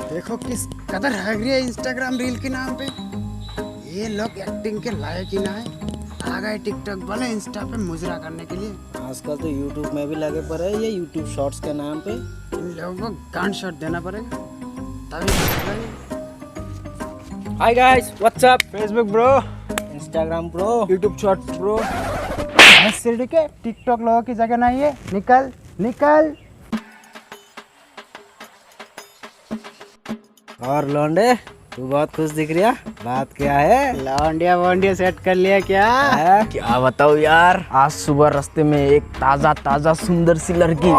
देखो किस कदर है रही है इंस्टाग्राम रील के नाम पे। ये लोग एक्टिंग के लायक ही ना है, आ गए टिकटॉक वाले इंस्टा पे मुजरा करने के लिए। आजकल तो यूट्यूब में भी लगे पड़े हैं ये यूट्यूब शॉर्ट्स के नाम पे। इन लोगों को गन शॉट देना पड़ेगा तभी बचेगा ये। Hi guys, what's up? Facebook bro, Instagram bro, YouTube shorts bro. City के टिकटॉक लोगों की जगह नहीं है, निकल निकल। और लौंडे तू बहुत खुश दिख रही है, बात क्या है? लौंडिया वोंडिया सेट कर लिया क्या? है? क्या बताओ यार, आज सुबह रास्ते में एक ताजा ताजा सुंदर सी लड़की।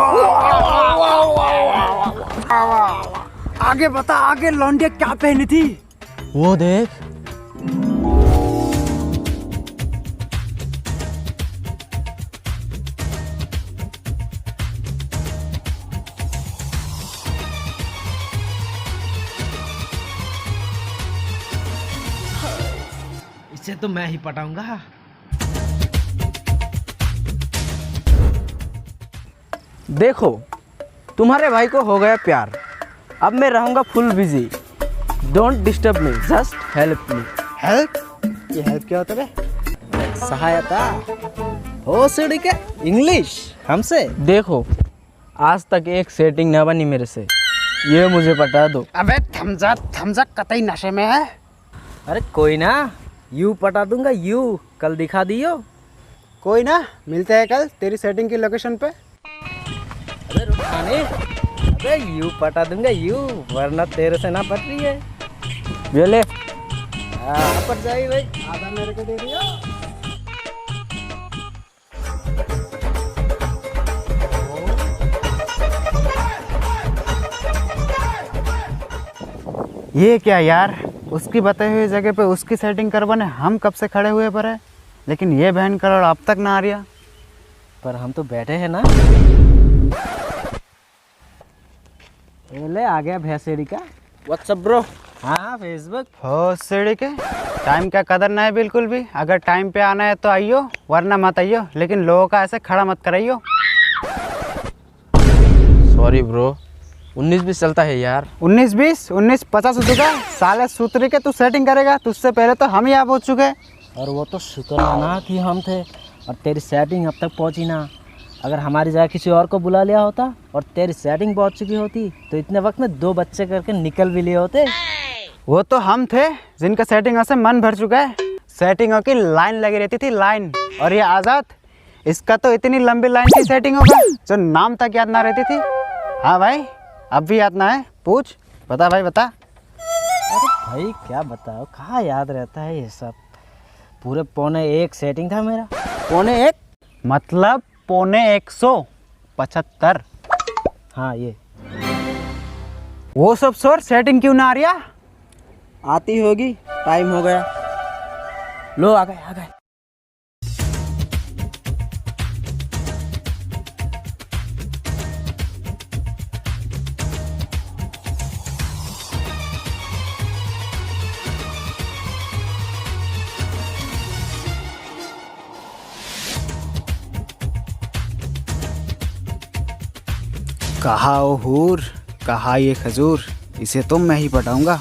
आगे बता, आगे लौंडिया क्या पहनी थी? वो देख। इसे तो मैं ही पटाऊंगा। देखो, तुम्हारे भाई को हो गया प्यार, अब मैं रहूंगा full busy. Don't disturb me, just help me. Help? ये हेल्प क्या होता है? सहायता हो सीढ़ी के इंग्लिश हमसे। देखो, आज तक एक सेटिंग न बनी मेरे से, ये मुझे पटा दो। अबे थमजा कतई नशे में है। अरे कोई ना, यू पटा दूंगा यू, कल दिखा दियो। कोई ना, मिलते हैं कल तेरी सेटिंग की लोकेशन पे। अबे रुखाने, अबे यू पटा दूंगा यू, वरना तेरे से ना पट रही है। ये ले, पट जाएगी भाई, आधा मेरे को दे दियो। ये क्या यार, उसकी बताई हुई जगह पे उसकी सेटिंग करवाने हम कब से खड़े हुए पर है, लेकिन ये बहन करोड़ अब तक ना आ रहा। पर हम तो बैठे हैं ना। ये ले, आ गया भैंसेड़ी का। WhatsApp bro. हाँ फेसबुक। हो सीढ़ी के टाइम का कदर ना है बिल्कुल भी। अगर टाइम पे आना है तो आइयो, वरना मत आइयो, लेकिन लोगों का ऐसे खड़ा मत कराइयो। सॉरी ब्रो, 19-20 चलता है यार। 19-20 19-50 हो चुका साले सूत्री के। तू सेटिंग करेगा, तुझसे पहले तो हम ही आप हो चुके। और वो तो शुक्र मना कि हम थे और तेरी सेटिंग अब तक पहुंची ना। अगर हमारी जगह किसी और को बुला लिया होता और तेरी सेटिंग पहुंच चुकी होती तो इतने वक्त में 2 बच्चे करके निकल भी लिए होते। वो तो हम थे जिनका सेटिंग से मन भर चुका है। सेटिंगों की लाइन लगी रहती थी, लाइन। और ये आज़ाद, इसका तो इतनी लंबी लाइन की सेटिंग होगा जो नाम तक याद ना रहती थी। हाँ भाई, अब भी याद ना है? पूछ, बता भाई बता। अरे भाई क्या बताओ, कहाँ याद रहता है ये सब। पूरे 1.25 सेटिंग था मेरा। 1.25 मतलब 175। हाँ ये वो सब छोड़, सेटिंग क्यों ना आ रही? आती होगी, टाइम हो गया। लो आ गए आ गए। कहा ओ हूर, कहा ये खजूर, इसे तो मैं ही पटाऊंगा।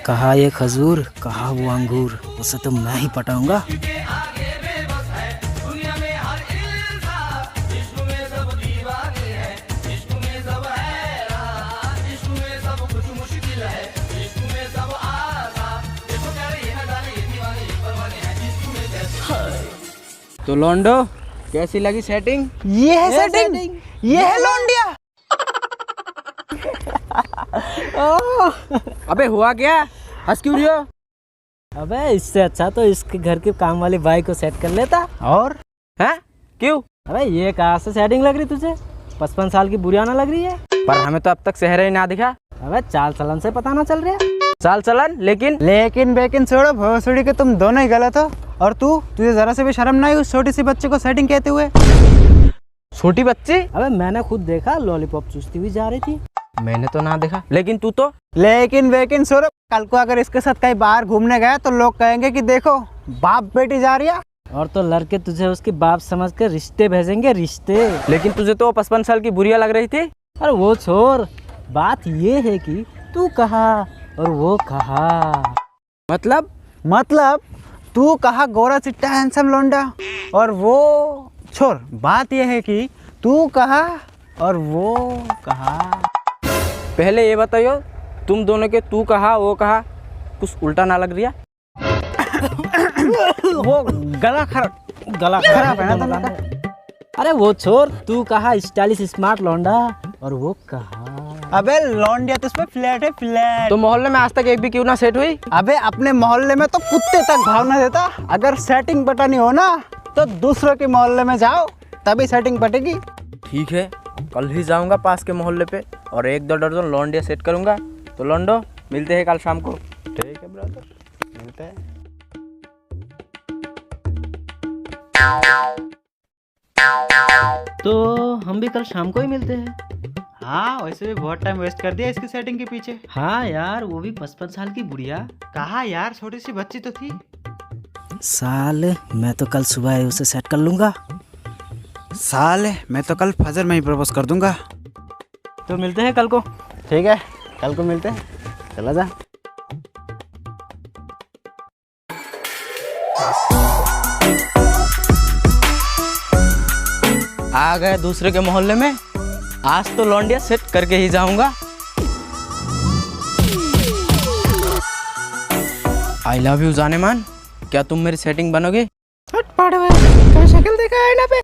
कहा ये खजूर, कहा वो अंगूर, उसे तो मैं ही पटाऊंगा। तो लौंडो, कैसी लगी सेटिंग? ये है सेटिंग, ये है लौंडिया। अबे हुआ क्या, हंस क्यों रही हो? अबे इससे अच्छा तो इसके घर के काम वाली बाई को सेट कर लेता। और हैं? क्यों? अबे ये कहाँ से सेटिंग लग रही तुझे? 55 साल की बुढ़ियाना लग रही है। पर हमें तो अब तक चेहरा ही ना दिखा। अबे चाल चलन से पता ना चल रहा है। चाल चलन लेकिन बेकिन छोड़ो, भोसड़ी के तुम दोनों ही गलत हो। और तुझे जरा से भी शर्म नहीं उस छोटी सी बच्चे को सेटिंग कहते हुए? छोटी बच्ची? अबे मैंने खुद देखा, लॉलीपॉप चूसती हुई जा रही थी। मैंने तो ना देखा, लेकिन तू तो। लेकिन बेकिन छोड़ो, कल को अगर इसके साथ कहीं बाहर घूमने गए तो लोग कहेंगे कि देखो बाप बेटी जा रही है। और तो लड़के तुझे उसके बाप समझ कर रिश्ते भेजेंगे, रिश्ते। लेकिन तुझे तो 55 साल की बुढ़िया लग रही थी। अरे वो छोड़, बात ये है कि तू कहा और वो कहा। मतलब तू कहा गोरा चिट्टा हैंडसम लौंडा, और वो छोड़। बात यह है कि तू कहा और वो कहा। पहले ये बताइयो, तुम दोनों के तू कहा वो कहा कुछ उल्टा ना लग रहा? वो गला खराब है ना तुमका? अरे वो छोड़, तू कहा स्टाइलिश स्मार्ट लौंडा और वो कहा। अबे लौंडिया तो इसमें फ्लैट है, फ्लैट। तो मोहल्ले में आज तक एक भी क्यों ना सेट हुई? अबे अपने मोहल्ले में तो कुत्ते तक भावना देता। अगर सेटिंग पटानी हो ना तो दूसरों के मोहल्ले में जाओ, तभी सेटिंग पटेगी। ठीक है, कल ही जाऊंगा पास के मोहल्ले पे और 1-2 दर्जन लौंडिया सेट करूंगा। तो लौंडो मिलते हैं कल शाम को। ठीक है ब्रदर, मिलते हैं। तो हम भी कल शाम को ही मिलते हैं। हाँ, वैसे भी बहुत टाइम वेस्ट कर दिया इसकी सेटिंग के पीछे। हाँ यार, वो भी 55 साल की बुढ़िया। कहा यार, छोटी सी बच्ची तो थी। साल, मैं तो कल सुबह उसे सेट कर लूंगा। साल, मैं तो कल फजर में ही प्रपोज कर दूंगा। तो मिलते हैं कल को। ठीक है, कल को मिलते हैं। चला जा। आ गए दूसरे के मोहल्ले में, आज तो लौंडिया सेट करके ही जाऊंगा। आई लव यू जाने मान, क्या तुम मेरी सेटिंग बनोगे? शक्ल देखा है ना पे।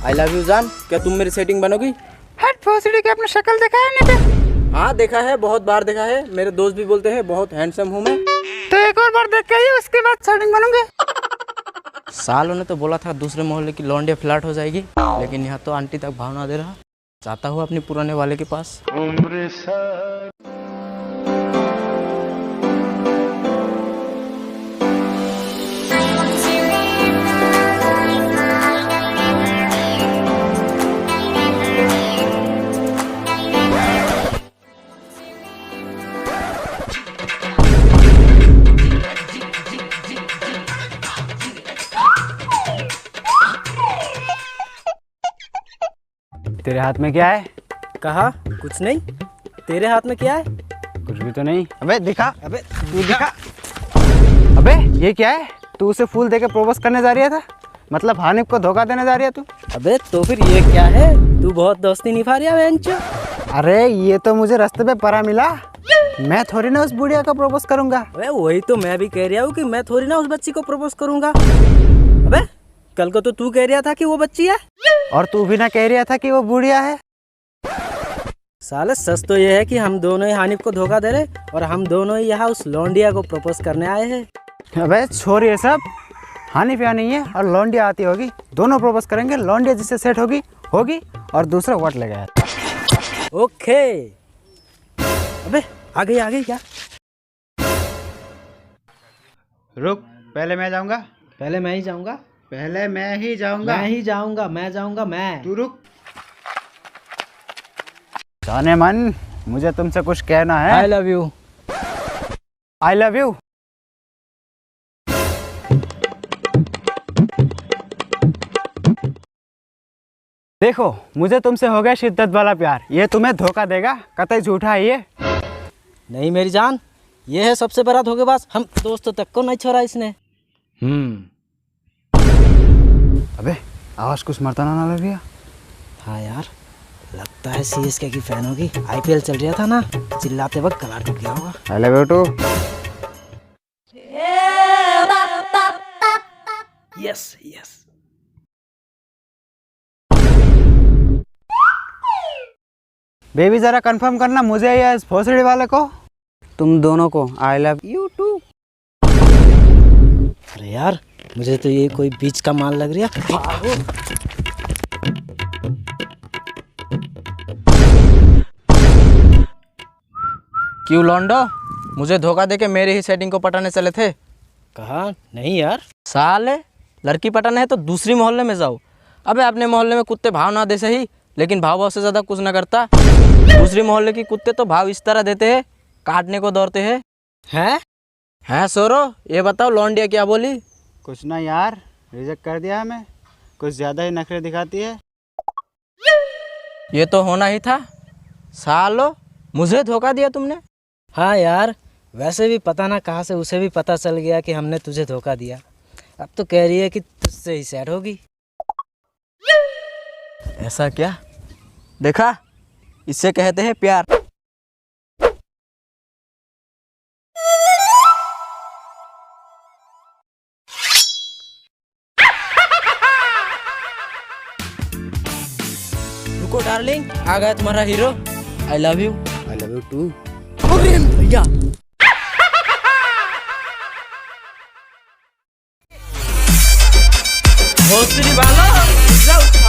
आई लव यू जान, क्या तुम मेरी सेटिंग बनोगी? हट भोसड़ी के, अपना शक्ल देखा है ना पे। हाँ देखा है, बहुत बार देखा है। मेरे दोस्त भी बोलते हैं बहुत हैंडसम हूँ मैं। तो एक और बार देख के ही उसके बाद सेटिंग बनूंगे। सालों ने तो बोला था दूसरे मोहल्ले की लौंडिया फ्लैट हो जाएगी, लेकिन यहाँ तो आंटी तक भावना दे रहा। जाता हूँ अपने पुराने वाले के पास। तेरे हाथ में क्या है? कहा कुछ नहीं। तेरे हाथ में क्या है? कुछ भी तो नहीं। अबे दिखा, अबे तू दिखा। अबे ये क्या है? तू उसे फूल देके प्रपोज करने जा रही था? मतलब हानिफ को धोखा देने जा रही है तू? अबे तो फिर ये क्या है? तू बहुत दोस्ती निभा रही है बेंचो। अरे ये तो मुझे रास्ते पे परा मिला। मैं थोड़ी ना उस बुढ़िया को प्रपोज करूंगा। अबे वही तो मैं भी कह रहा हूँ कि मैं थोड़ी ना उस बच्ची को प्रपोज करूंगा। अबे कल को तो तू कह रहा था कि वो बच्ची है, और तू भी ना कह रहा था कि वो बुढ़िया है। साले सच तो ये है कि हम दोनों ही हानिफ को धोखा दे रहे और हम दोनों ही यहाँ उस लौंडिया को प्रपोज करने आए हैं। अबे छोड़ ये सब। हानिफ यहाँ नहीं है और लौंडिया आती होगी, दोनों प्रपोज करेंगे। लौंडिया जिससे सेट होगी होगी और दूसरा वोट लेगा। ओके। अबे आ गई क्या? रुक, पहले मैं जाऊंगा। पहले मैं ही जाऊंगा। पहले मैं ही जाऊंगा। मैं जाऊंगा। तू रुक। जाने मन, मुझे तुमसे कुछ कहना है। आई love you. I love you. देखो, मुझे तुमसे हो गया शिद्दत वाला प्यार। ये तुम्हें धोखा देगा, कतई झूठा है ये। नहीं मेरी जान, ये है सबसे बड़ा धोखेबाज। हम दोस्तों तक को नहीं छोड़ा इसने। अबे आवाज कुछ मरता ना लग गया। हाँ यार, लगता है सीएसके की फैन होगी। आईपीएल चल रहा था ना, चिल्लाते वक्त गला टूट गया होगा। I love you too. Yes yes. Baby जरा कंफर्म करना मुझे या इस भोसड़ी वाले को? तुम दोनों को। I love you too. अरे यार, मुझे तो ये कोई बीच का माल लग रहा है। क्यों लौंडो, मुझे धोखा देके मेरी ही सेटिंग को पटाने चले थे? कहा नहीं यार। साले, लड़की पटाने है तो दूसरी मोहल्ले में जाओ। अबे अपने मोहल्ले में कुत्ते भाव ना दे सही, लेकिन भाव से ज़्यादा कुछ ना करता। दूसरी मोहल्ले की कुत्ते तो भाव इस तरह देते हैं, काटने को दौड़ते हैं। हैं सोरो, ये बताओ लौंडिया क्या बोली? कुछ ना यार, रिजेक्ट कर दिया हमें। कुछ ज़्यादा ही नखरे दिखाती है। ये तो होना ही था। सालो, मुझे धोखा दिया तुमने। हाँ यार, वैसे भी पता ना कहाँ से उसे भी पता चल गया कि हमने तुझे धोखा दिया। अब तो कह रही है कि तुझसे ही सेट होगी। ऐसा क्या? देखा, इससे कहते हैं प्यार। रुको डार्लिंग, आ गया तुम्हारा hero. I love you. I love you too. भैया, भोसड़ी वालों, जाओ।